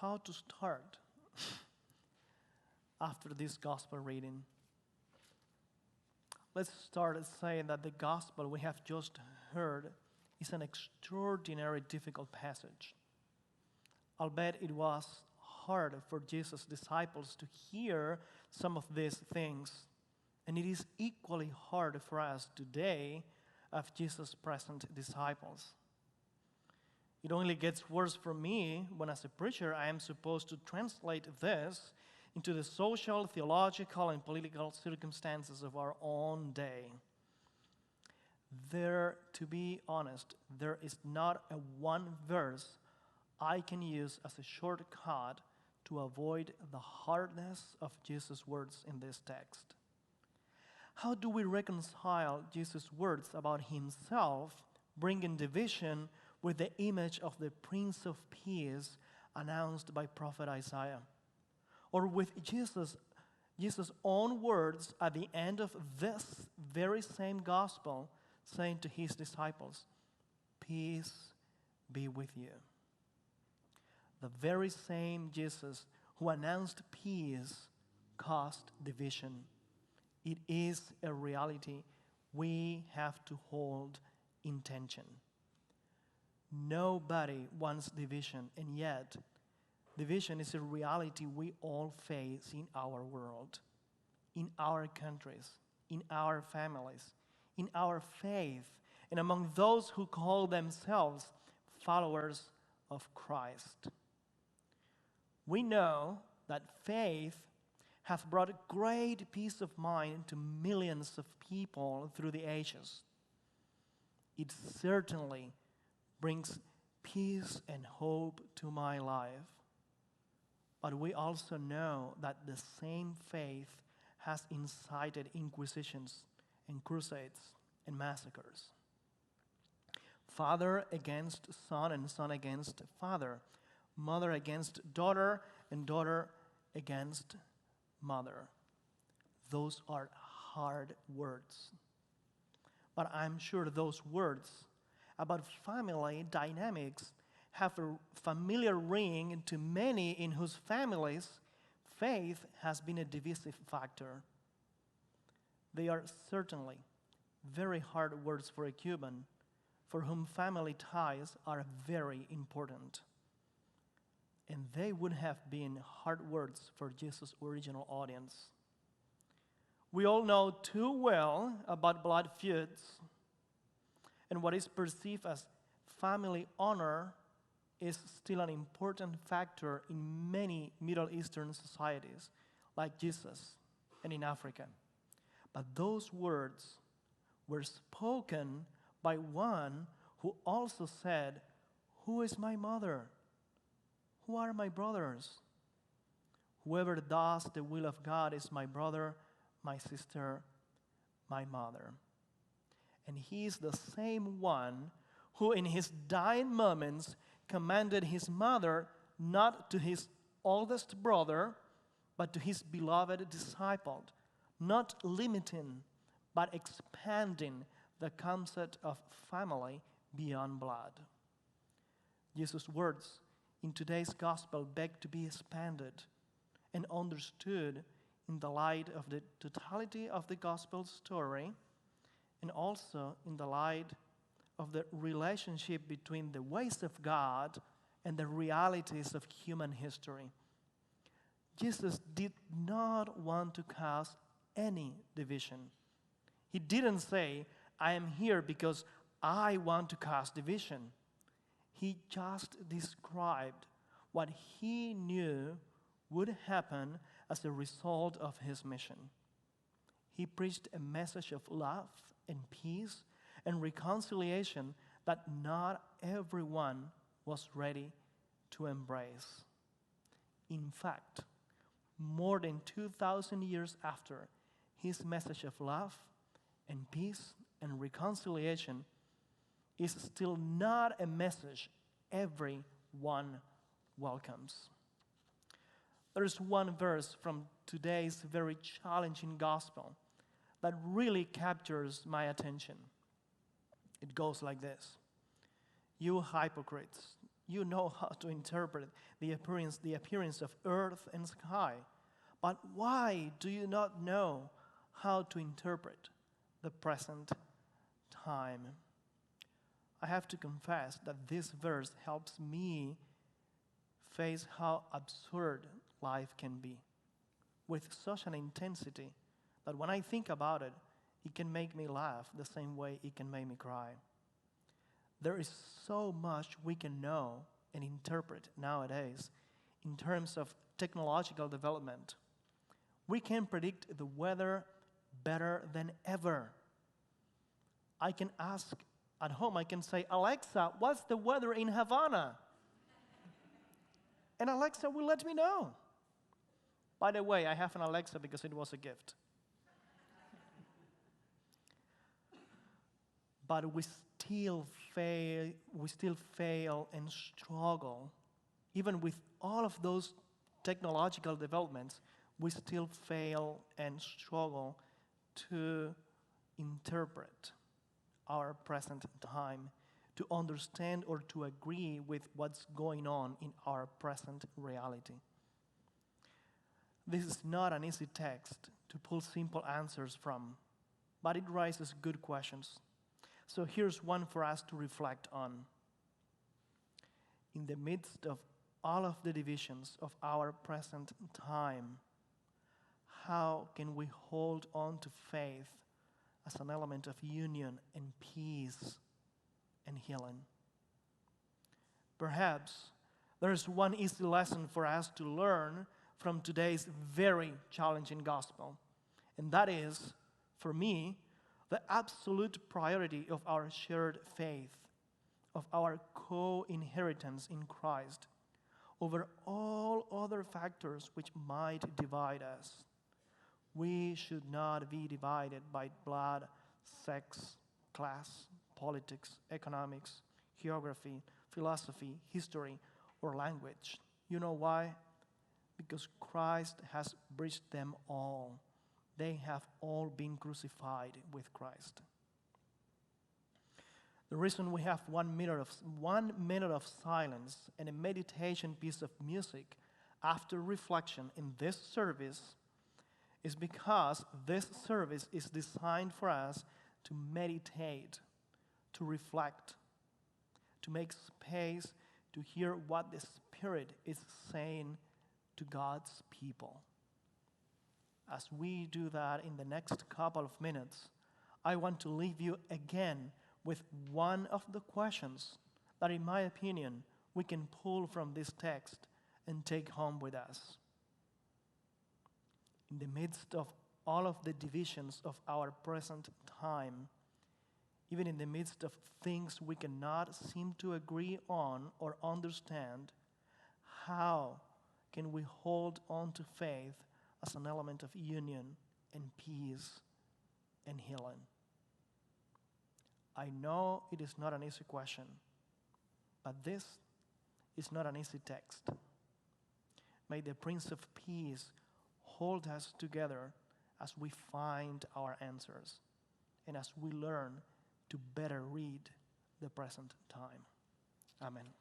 how to start after this gospel reading. Let's start by saying that the gospel we have just heard is an extraordinary difficult passage. I'll bet it was hard for Jesus' disciples to hear some of these things, and it is equally hard for us today of Jesus' present disciples. It only gets worse for me when, as a preacher, I am supposed to translate this into the social, theological, and political circumstances of our own day. To be honest, there is not a one verse I can use as a shortcut to avoid the hardness of Jesus' words in this text. How do we reconcile Jesus' words about himself bringing division with the image of the Prince of Peace announced by prophet Isaiah? Or with Jesus' own words at the end of this very same gospel saying to his disciples, "Peace be with you." The very same Jesus who announced peace caused division. It is a reality we have to hold in tension. Nobody wants division, and yet division is a reality we all face in our world, in our countries, in our families, in our faith, and among those who call themselves followers of Christ. We know that faith has brought great peace of mind to millions of people through the ages. It certainly brings peace and hope to my life. But we also know that the same faith has incited inquisitions and crusades and massacres. Father against son and son against father. Mother against daughter and daughter against mother. Those are hard words. But I'm sure those words about family dynamics have a familiar ring to many in whose families faith has been a divisive factor. They are certainly very hard words for a Cuban for whom family ties are very important. And they would have been hard words for Jesus' original audience. We all know too well about blood feuds, and what is perceived as family honor is still an important factor in many Middle Eastern societies, like Jesus and in Africa. But those words were spoken by one who also said, "Who is my mother? Who are my brothers? Whoever does the will of God is my brother, my sister, my mother." And he is the same one who in his dying moments commanded his mother not to his oldest brother, but to his beloved disciple, not limiting, but expanding the concept of family beyond blood. Jesus' words in today's gospel beg to be expanded and understood in the light of the totality of the gospel story, and also in the light of the relationship between the ways of God and the realities of human history. Jesus did not want to cause any division. He didn't say, "I am here because I want to cause division." He just described what he knew would happen as a result of his mission. He preached a message of love and peace and reconciliation that not everyone was ready to embrace. In fact, more than 2,000 years after, his message of love and peace and reconciliation is still not a message everyone welcomes. There is one verse from today's very challenging gospel that really captures my attention. It goes like this: "You hypocrites, You know how to interpret the appearance of earth and sky. But why do you not know how to interpret the present time? I have to confess that this verse helps me face how absurd life can be, with such an intensity that when I think about it, it can make me laugh the same way it can make me cry. There is so much we can know and interpret nowadays in terms of technological development. We can predict the weather better than ever. I can ask at home, I can say, Alexa, what's the weather in Havana? And Alexa will let me know. By the way, I have an Alexa because it was a gift. But we still fail and struggle. Even with all of those technological developments, we still fail and struggle to interpret our present time, to understand or to agree with what's going on in our present reality. This is not an easy text to pull simple answers from, but it raises good questions. So here's one for us to reflect on. In the midst of all of the divisions of our present time, how can we hold on to faith as an element of union and peace and healing? Perhaps there's one easy lesson for us to learn from today's very challenging gospel, and that is, for me, the absolute priority of our shared faith, of our co-inheritance in Christ, over all other factors which might divide us. We should not be divided by blood, sex, class, politics, economics, geography, philosophy, history, or language. You know why? Because Christ has bridged them all. They have all been crucified with Christ. The reason we have 1 minute of silence and a meditation piece of music after reflection in this service is because this service is designed for us to meditate, to reflect, to make space to hear what the Spirit is saying to God's people. As we do that in the next couple of minutes, I want to leave you again with one of the questions that, in my opinion, we can pull from this text and take home with us. In the midst of all of the divisions of our present time, even in the midst of things we cannot seem to agree on or understand, how can we hold on to faith as an element of union and peace and healing? I know it is not an easy question, but this is not an easy text. May the Prince of Peace hold us together as we find our answers and as we learn to better read the present time. Amen.